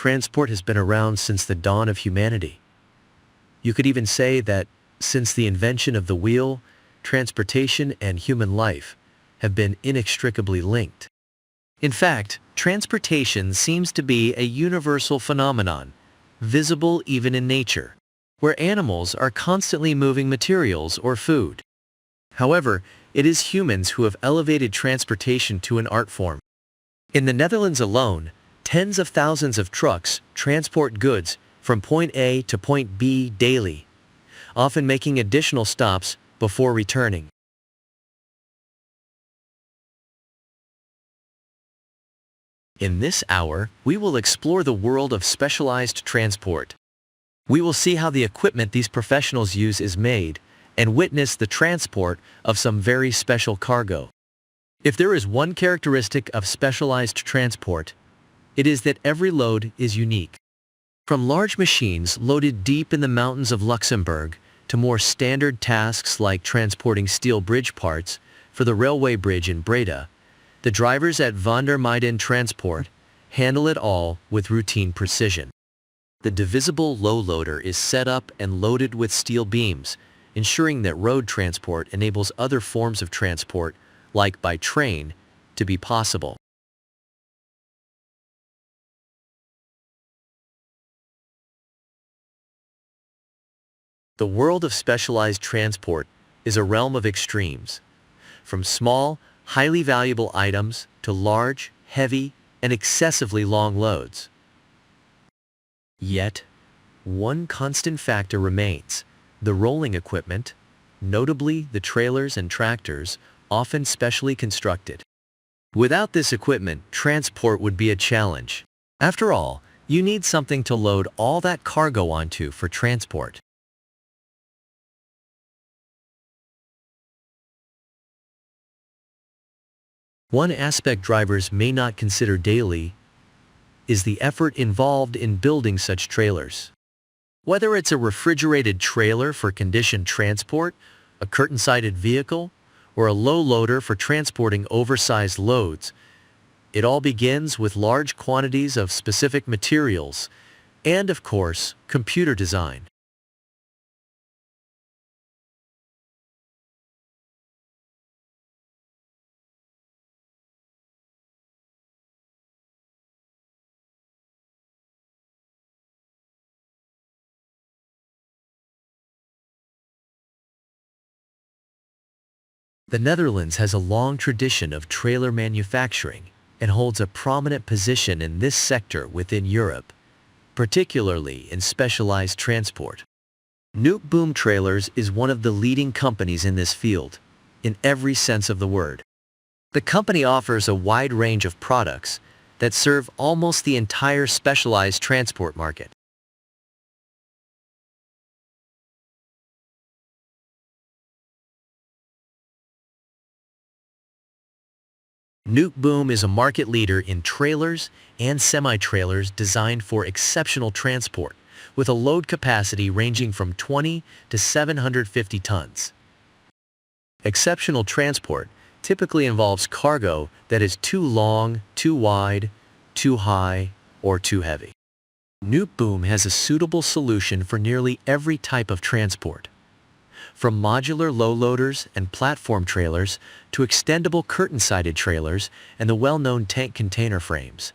transport has been around since the dawn of humanity. You could even say that since the invention of the wheel, transportation and human life have been inextricably linked. In fact, transportation seems to be a universal phenomenon, visible even in nature, where animals are constantly moving materials or food. However, it is humans who have elevated transportation to an art form. In the Netherlands alone, tens of thousands of trucks transport goods from point A to point B daily, often making additional stops before returning. In this hour, we will explore the world of specialized transport. We will see how the equipment these professionals use is made and witness the transport of some very special cargo. If there is one characteristic of specialized transport, it is that every load is unique. From large machines loaded deep in the mountains of Luxembourg to more standard tasks like transporting steel bridge parts for the railway bridge in Breda, the drivers at Van der Meyden Transport handle it all with routine precision. The divisible low loader is set up and loaded with steel beams, ensuring that road transport enables other forms of transport, like by train, to be possible. The world of specialized transport is a realm of extremes, from small, highly valuable items to large, heavy, and excessively long loads. Yet, one constant factor remains: the rolling equipment, notably the trailers and tractors, often specially constructed. Without this equipment, transport would be a challenge. After all, you need something to load all that cargo onto for transport. One aspect drivers may not consider daily is the effort involved in building such trailers. Whether it's a refrigerated trailer for conditioned transport, a curtain-sided vehicle, or a low loader for transporting oversized loads, it all begins with large quantities of specific materials and, of course, computer design. The Netherlands has a long tradition of trailer manufacturing and holds a prominent position in this sector within Europe, particularly in specialized transport. Boom Trailers is one of the leading companies in this field, in every sense of the word. The company offers a wide range of products that serve almost the entire specialized transport market. Boom is a market leader in trailers and semi-trailers designed for exceptional transport, with a load capacity ranging from 20 to 750 tons. Exceptional transport typically involves cargo that is too long, too wide, too high, or too heavy. Boom has a suitable solution for nearly every type of transport, from modular low loaders and platform trailers to extendable curtain-sided trailers and the well-known tank container frames.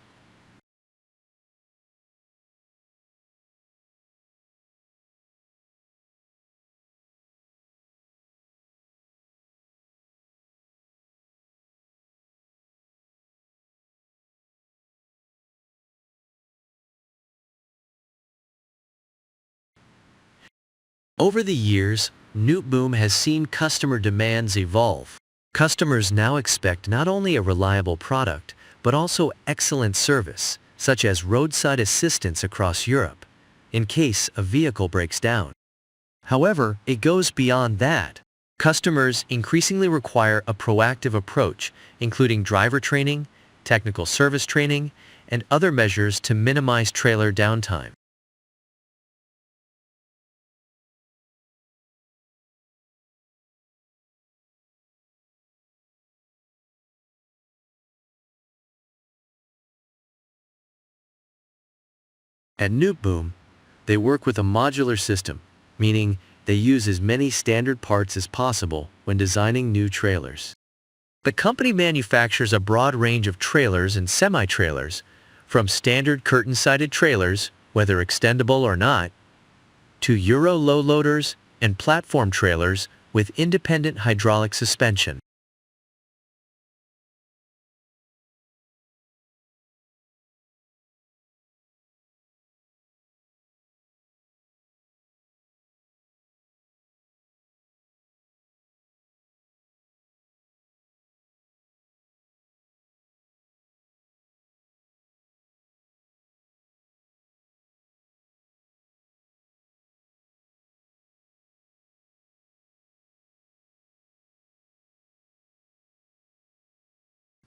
Over the years, Boom has seen customer demands evolve. Customers now expect not only a reliable product, but also excellent service, such as roadside assistance across Europe, in case a vehicle breaks down. However, it goes beyond that. Customers increasingly require a proactive approach, including driver training, technical service training, and other measures to minimize trailer downtime. At Neptunn, they work with a modular system, meaning they use as many standard parts as possible when designing new trailers. The company manufactures a broad range of trailers and semi-trailers, from standard curtain-sided trailers, whether extendable or not, to Euro low loaders and platform trailers with independent hydraulic suspension.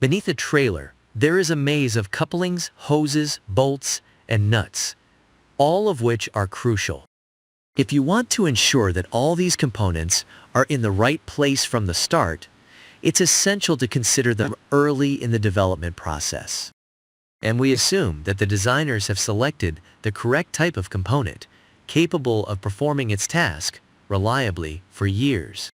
Beneath a trailer, there is a maze of couplings, hoses, bolts, and nuts, all of which are crucial. If you want to ensure that all these components are in the right place from the start, it's essential to consider them early in the development process. And we assume that the designers have selected the correct type of component, capable of performing its task reliably for years.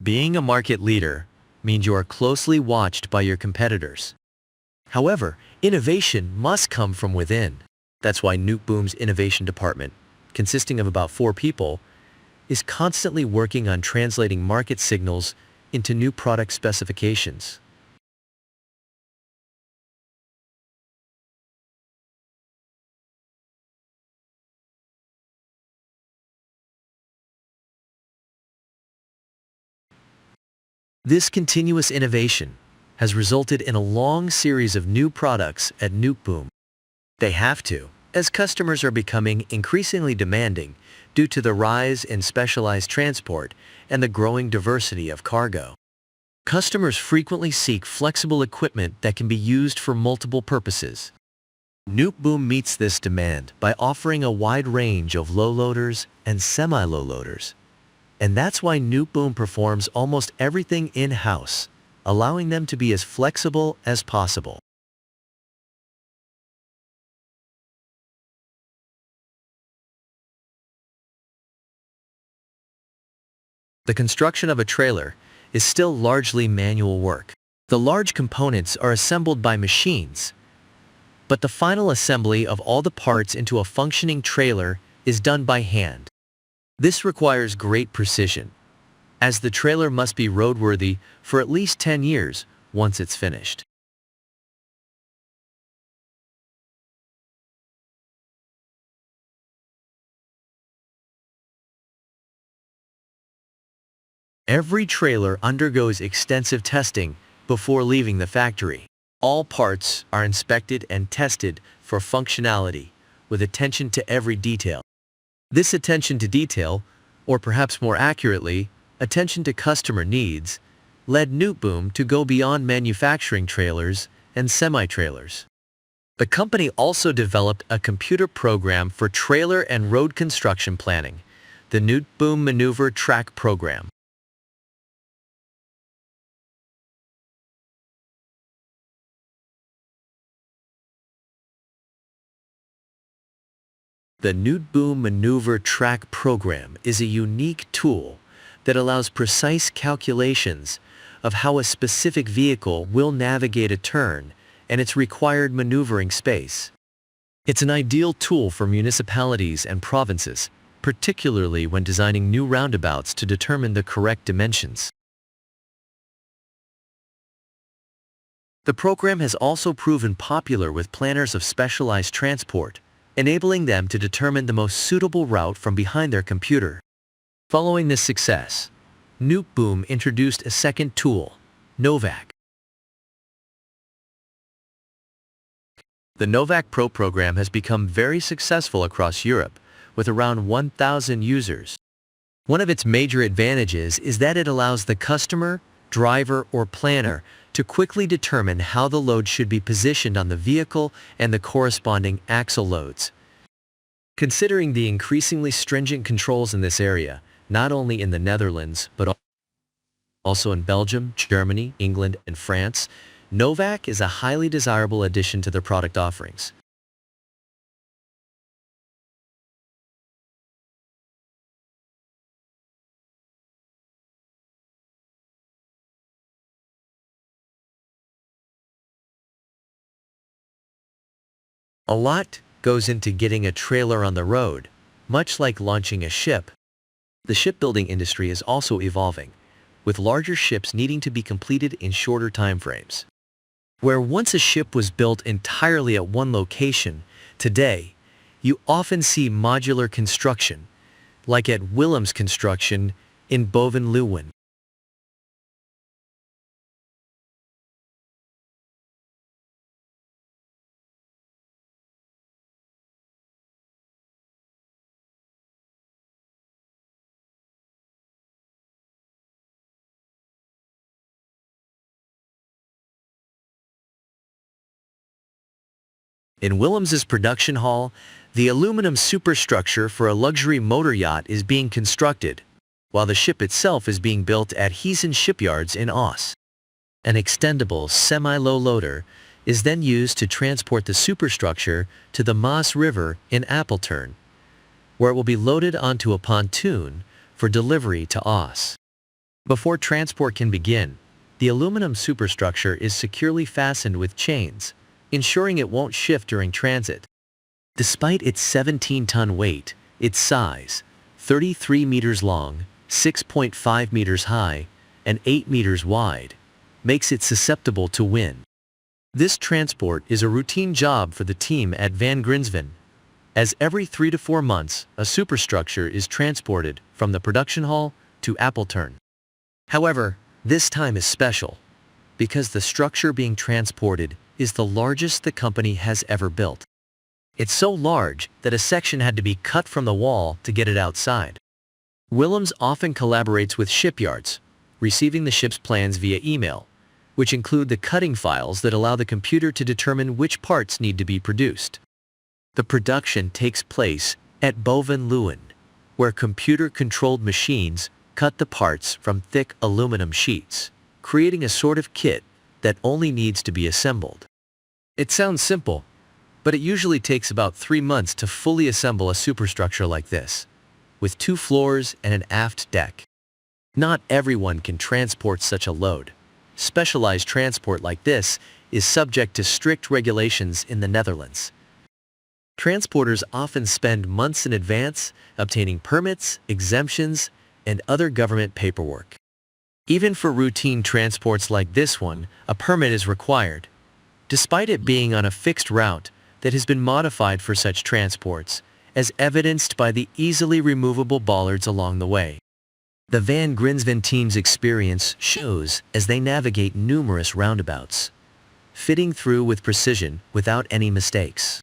Being a market leader means you are closely watched by your competitors. However, innovation must come from within. That's why Neptunn's innovation department, consisting of about 4 people, is constantly working on translating market signals into new product specifications. This continuous innovation has resulted in a long series of new products at Neptunn. They have to, as customers are becoming increasingly demanding due to the rise in specialized transport and the growing diversity of cargo. Customers frequently seek flexible equipment that can be used for multiple purposes. Neptunn meets this demand by offering a wide range of low loaders and semi-low loaders. And that's why Neptunn performs almost everything in-house, allowing them to be as flexible as possible. The construction of a trailer is still largely manual work. The large components are assembled by machines, but the final assembly of all the parts into a functioning trailer is done by hand. This requires great precision, as the trailer must be roadworthy for at least 10 years once it's finished. Every trailer undergoes extensive testing before leaving the factory. All parts are inspected and tested for functionality with attention to every detail. This attention to detail, or perhaps more accurately, attention to customer needs, led Neptunn to go beyond manufacturing trailers and semi-trailers. The company also developed a computer program for trailer and road construction planning, the Neptunn Maneuver Track Program. The Neptunn Maneuver Track Program is a unique tool that allows precise calculations of how a specific vehicle will navigate a turn and its required maneuvering space. It's an ideal tool for municipalities and provinces, particularly when designing new roundabouts to determine the correct dimensions. The program has also proven popular with planners of specialized transport, enabling them to determine the most suitable route from behind their computer. Following this success, Neptunn introduced a second tool, Novak. The Novak Pro program has become very successful across Europe, with around 1,000 users. One of its major advantages is that it allows the customer, driver, or planner to quickly determine how the load should be positioned on the vehicle and the corresponding axle loads. Considering the increasingly stringent controls in this area, not only in the Netherlands but also in Belgium, Germany, England, and France, Novak is a highly desirable addition to their product offerings. A lot goes into getting a trailer on the road. Much like launching a ship, the shipbuilding industry is also evolving, with larger ships needing to be completed in shorter time frames. Where once a ship was built entirely at one location, today, you often see modular construction, like at Willems Construction in Boven-Leeuwen. In Willems's production hall, the aluminum superstructure for a luxury motor yacht is being constructed, while the ship itself is being built at Heesen shipyards in Oss. An extendable semi-low loader is then used to transport the superstructure to the Maas River in Apeldoorn, where it will be loaded onto a pontoon for delivery to Oss. Before transport can begin, the aluminum superstructure is securely fastened with chains, ensuring it won't shift during transit. Despite its 17-ton weight, its size, 33 meters long, 6.5 meters high, and 8 meters wide, makes it susceptible to wind. This transport is a routine job for the team at Van Grinsven, as every 3 to 4 months, a superstructure is transported from the production hall to Apeldoorn. However, this time is special, because the structure being transported is the largest the company has ever built. It's so large that a section had to be cut from the wall to get it outside. Willems often collaborates with shipyards, receiving the ship's plans via email, which include the cutting files that allow the computer to determine which parts need to be produced. The production takes place at Boven-Leeuwen, where computer-controlled machines cut the parts from thick aluminum sheets, creating a sort of kit that only needs to be assembled. It sounds simple, but it usually takes about 3 months to fully assemble a superstructure like this, with 2 floors and an aft deck. Not everyone can transport such a load. Specialized transport like this is subject to strict regulations in the Netherlands. Transporters often spend months in advance obtaining permits, exemptions, and other government paperwork. Even for routine transports like this one, a permit is required. Despite it being on a fixed route that has been modified for such transports, as evidenced by the easily removable bollards along the way. The Van Grinsven team's experience shows as they navigate numerous roundabouts, fitting through with precision without any mistakes.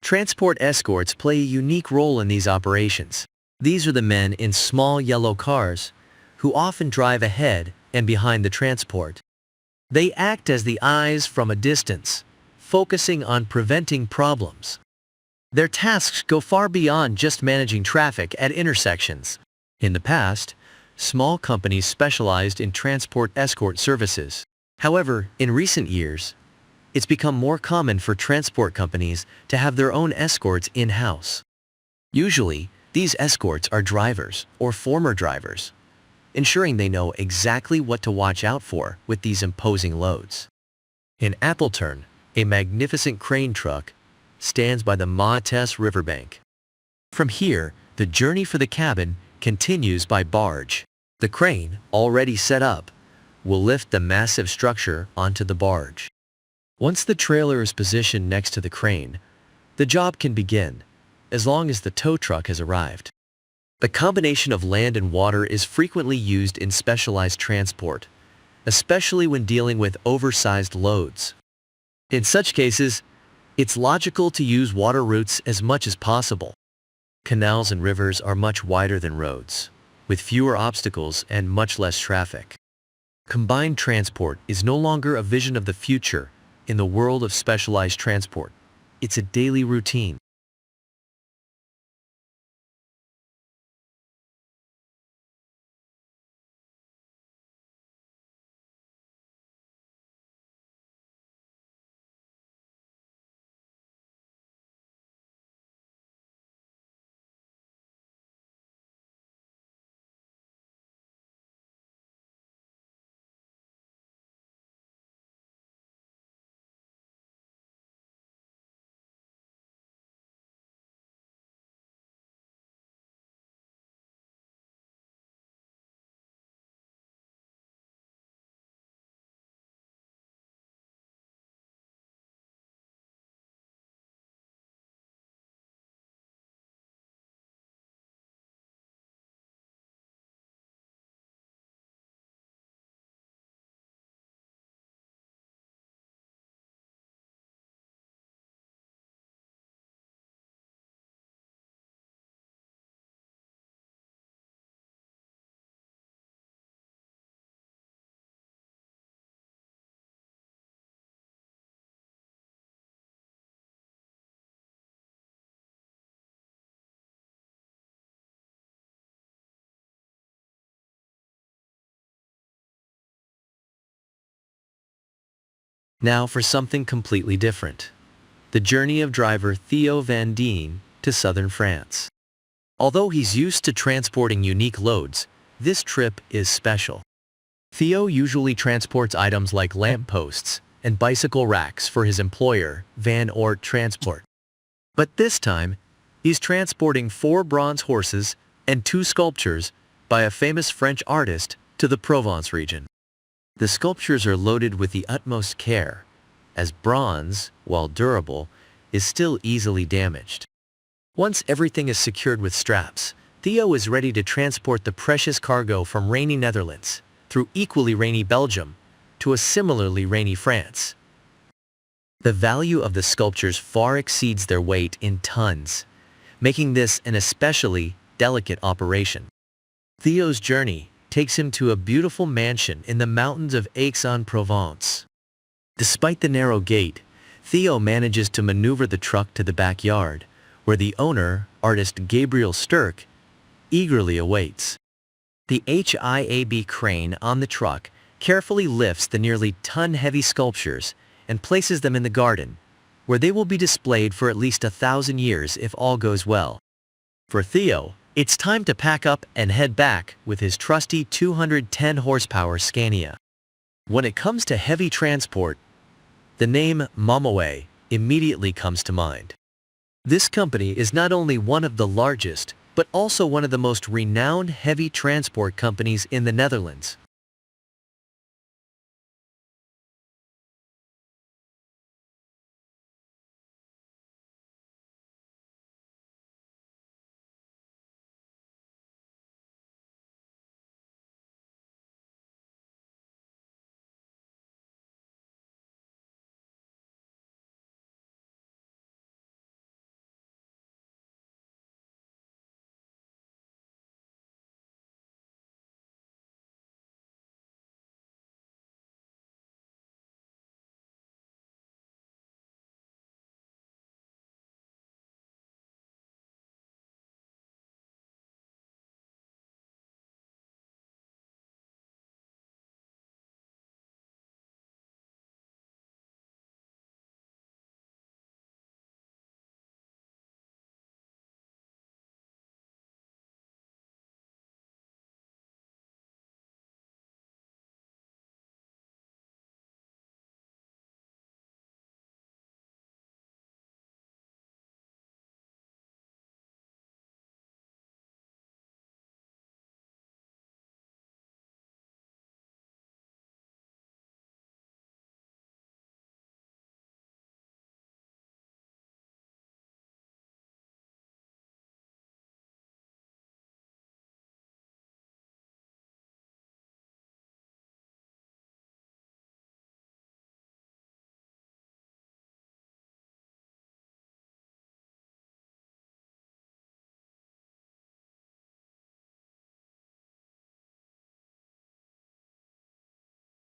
Transport escorts play a unique role in these operations. These are the men in small yellow cars, who often drive ahead and behind the transport. They act as the eyes from a distance, focusing on preventing problems. Their tasks go far beyond just managing traffic at intersections. In the past, small companies specialized in transport escort services. However, in recent years, it's become more common for transport companies to have their own escorts in-house. Usually, these escorts are drivers or former drivers, ensuring they know exactly what to watch out for with these imposing loads. In Appleton, a magnificent crane truck stands by the Mates riverbank. From here, the journey for the cabin continues by barge. The crane, already set up, will lift the massive structure onto the barge. Once the trailer is positioned next to the crane, the job can begin, as long as the tow truck has arrived. The combination of land and water is frequently used in specialized transport, especially when dealing with oversized loads. In such cases, it's logical to use water routes as much as possible. Canals and rivers are much wider than roads, with fewer obstacles and much less traffic. Combined transport is no longer a vision of the future in the world of specialized transport. It's a daily routine. Now for something completely different. The journey of driver Theo Van Dien to southern France. Although he's used to transporting unique loads, this trip is special. Theo usually transports items like lampposts and bicycle racks for his employer, Van Oort Transport. But this time, he's transporting 4 bronze horses and 2 sculptures by a famous French artist to the Provence region. The sculptures are loaded with the utmost care, as bronze, while durable, is still easily damaged. Once everything is secured with straps, Theo is ready to transport the precious cargo from rainy Netherlands, through equally rainy Belgium, to a similarly rainy France. The value of the sculptures far exceeds their weight in tons, making this an especially delicate operation. Theo's journey takes him to a beautiful mansion in the mountains of Aix-en-Provence. Despite the narrow gate, Theo manages to maneuver the truck to the backyard, where the owner, artist Gabriel Sturck, eagerly awaits. The HIAB crane on the truck carefully lifts the nearly ton-heavy sculptures and places them in the garden, where they will be displayed for at least 1,000 years if all goes well. For Theo, it's time to pack up and head back with his trusty 210 horsepower Scania. When it comes to heavy transport, the name Momoway immediately comes to mind. This company is not only one of the largest, but also one of the most renowned heavy transport companies in the Netherlands.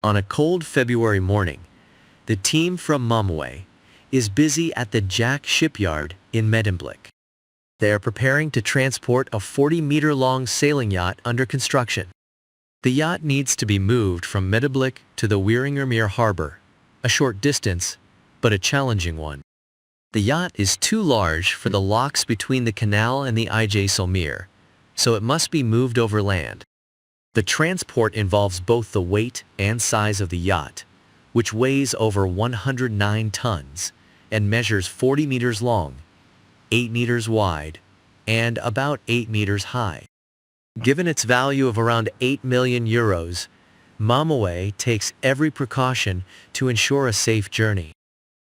On a cold February morning, the team from Mamaway is busy at the Jack shipyard in Medemblik. They are preparing to transport a 40-meter-long sailing yacht under construction. The yacht needs to be moved from Medemblik to the Wieringermeer harbor, a short distance, but a challenging one. The yacht is too large for the locks between the canal and the IJsselmeer, so it must be moved over land. The transport involves both the weight and size of the yacht, which weighs over 109 tons and measures 40 meters long, 8 meters wide, and about 8 meters high. Given its value of around 8 million euros, Mamaway takes every precaution to ensure a safe journey.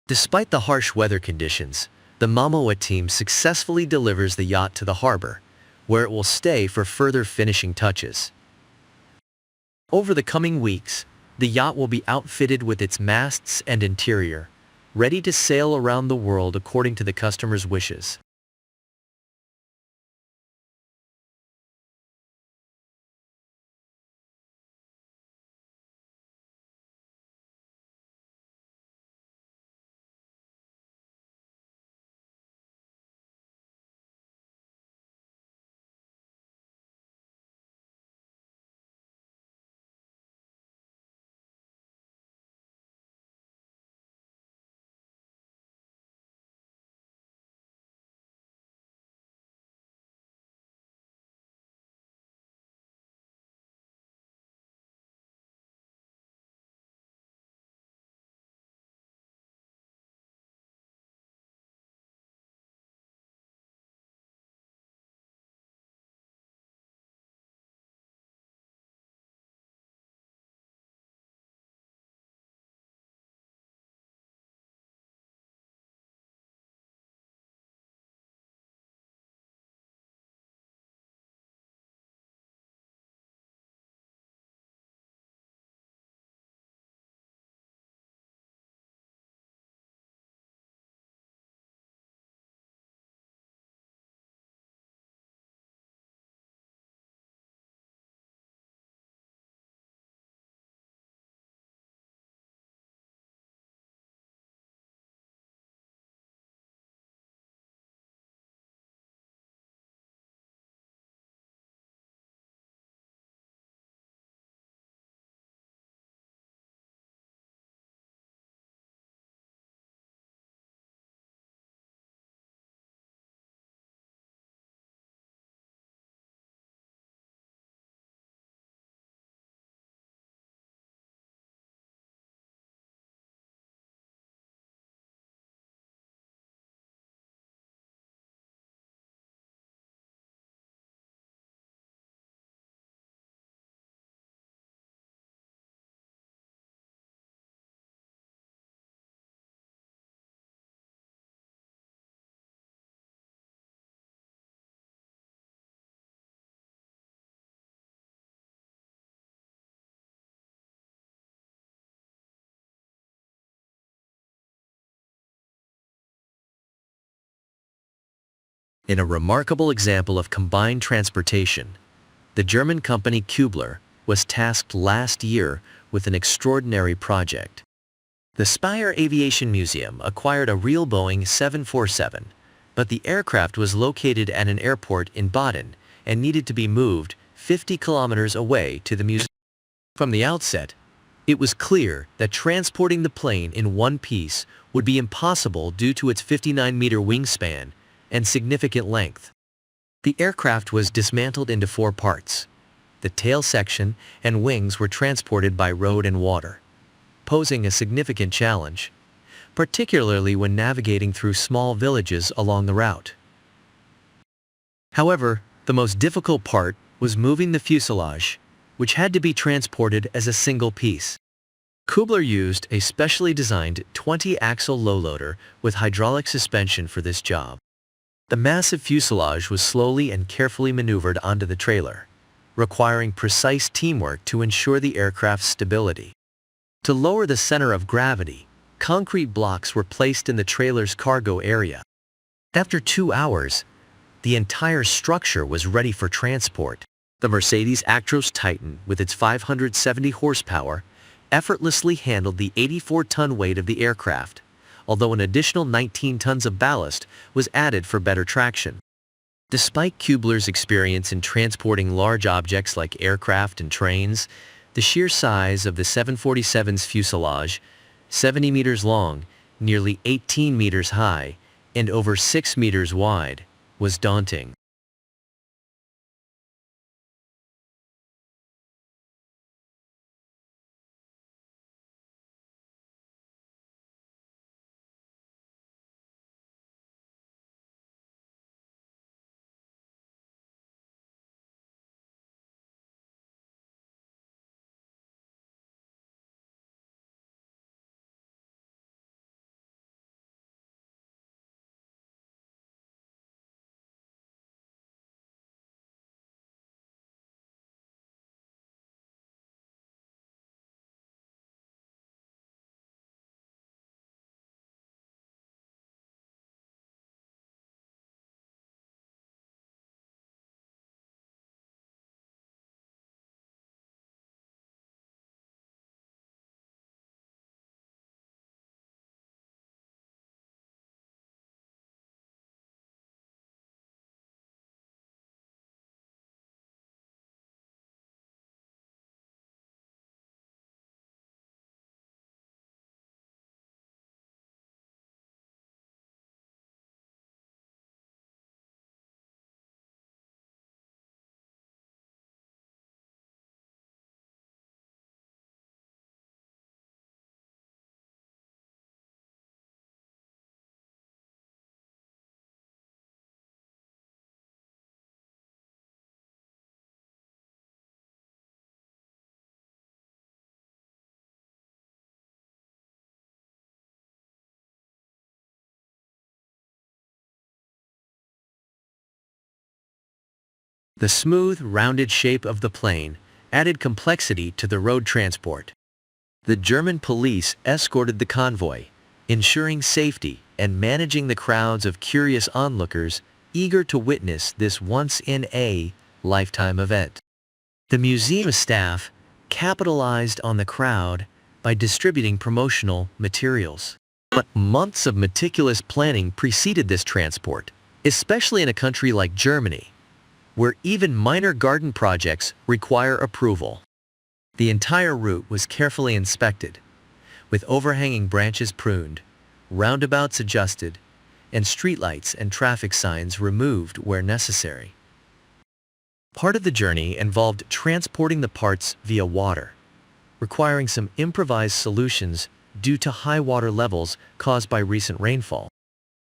Despite the harsh weather conditions, the Mamaway team successfully delivers the yacht to the harbor, where it will stay for further finishing touches. Over the coming weeks, the yacht will be outfitted with its masts and interior, ready to sail around the world according to the customer's wishes. In a remarkable example of combined transportation, the German company Kubler was tasked last year with an extraordinary project. The Speyer Aviation Museum acquired a real Boeing 747, but the aircraft was located at an airport in Baden and needed to be moved 50 kilometers away to the museum. From the outset, it was clear that transporting the plane in one piece would be impossible due to its 59-meter wingspan and significant length. The aircraft was dismantled into 4 parts. The tail section and wings were transported by road and water, posing a significant challenge, particularly when navigating through small villages along the route. However, the most difficult part was moving the fuselage, which had to be transported as a single piece. Kubler used a specially designed 20-axle low-loader with hydraulic suspension for this job. The massive fuselage was slowly and carefully maneuvered onto the trailer, requiring precise teamwork to ensure the aircraft's stability. To lower the center of gravity, concrete blocks were placed in the trailer's cargo area. After 2 hours, the entire structure was ready for transport. The Mercedes Actros Titan, with its 570 horsepower effortlessly handled the 84-ton weight of the aircraft, although an additional 19 tons of ballast was added for better traction. Despite Kubler's experience in transporting large objects like aircraft and trains, the sheer size of the 747's fuselage, 70 meters long, nearly 18 meters high, and over 6 meters wide, was daunting. The smooth, rounded shape of the plane added complexity to the road transport. The German police escorted the convoy, ensuring safety and managing the crowds of curious onlookers eager to witness this once-in-a-lifetime event. The museum staff capitalized on the crowd by distributing promotional materials. But months of meticulous planning preceded this transport, especially in a country like Germany, where even minor garden projects require approval. The entire route was carefully inspected, with overhanging branches pruned, roundabouts adjusted, and streetlights and traffic signs removed where necessary. Part of the journey involved transporting the parts via water, requiring some improvised solutions due to high water levels caused by recent rainfall.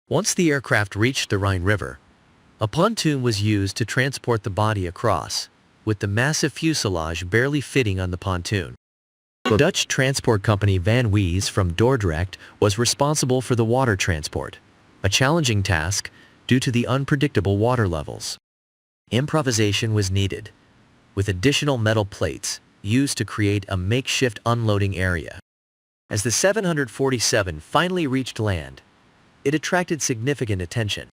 Once the aircraft reached the Rhine River, a pontoon was used to transport the body across, with the massive fuselage barely fitting on the pontoon. The Dutch transport company Van Wees from Dordrecht was responsible for the water transport, a challenging task due to the unpredictable water levels. Improvisation was needed, with additional metal plates used to create a makeshift unloading area. As the 747 finally reached land, it attracted significant attention.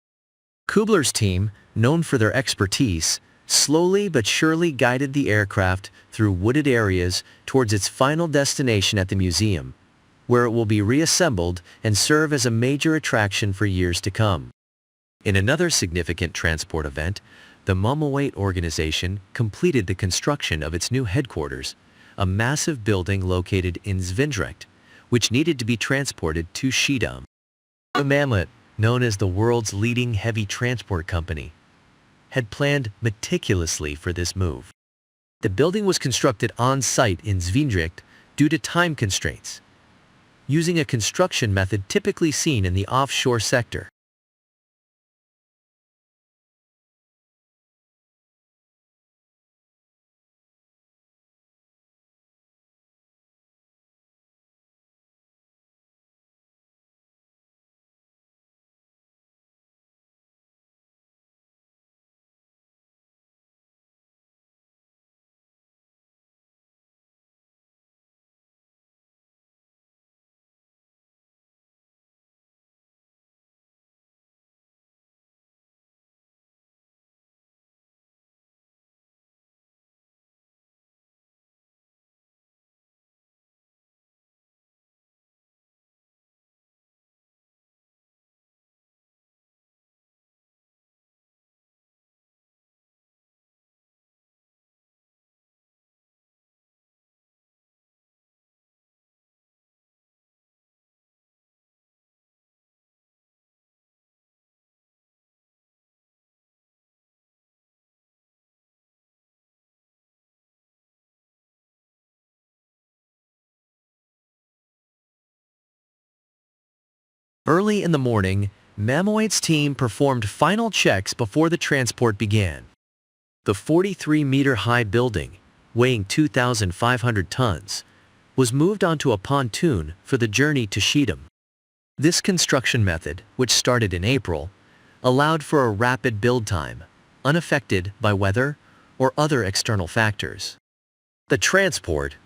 Kubler's team, known for their expertise, slowly but surely guided the aircraft through wooded areas towards its final destination at the museum, where it will be reassembled and serve as a major attraction for years to come. In another significant transport event, the Mummelweight organization completed the construction of its new headquarters, a massive building located in Zwijndrecht, which needed to be transported to Schiedam. The Mammoet, known as the world's leading heavy transport company, had planned meticulously for this move. The building was constructed on-site in Zwijndrecht due to time constraints, using a construction method typically seen in the offshore sector. Early in the morning, Mammoet's team performed final checks before the transport began. The 43-meter-high building, weighing 2,500 tons, was moved onto a pontoon for the journey to Schiedam. This construction method, which started in April, allowed for a rapid build time, unaffected by weather or other external factors. The transport,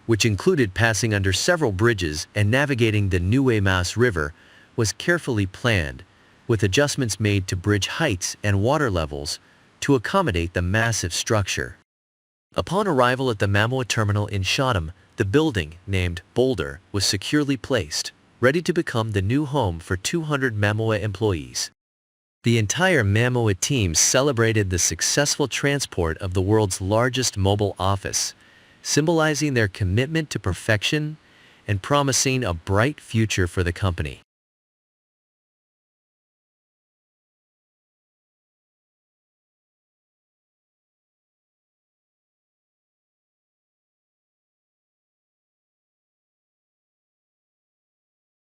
which included passing under several bridges and navigating the Nieuwe Maas River, was carefully planned, with adjustments made to bridge heights and water levels to accommodate the massive structure. Upon arrival at the Mammoet terminal in Schiedam, the building, named Boulder, was securely placed, ready to become the new home for 200 Mammoet employees. The entire Mammoet team celebrated the successful transport of the world's largest mobile office, symbolizing their commitment to perfection and promising a bright future for the company.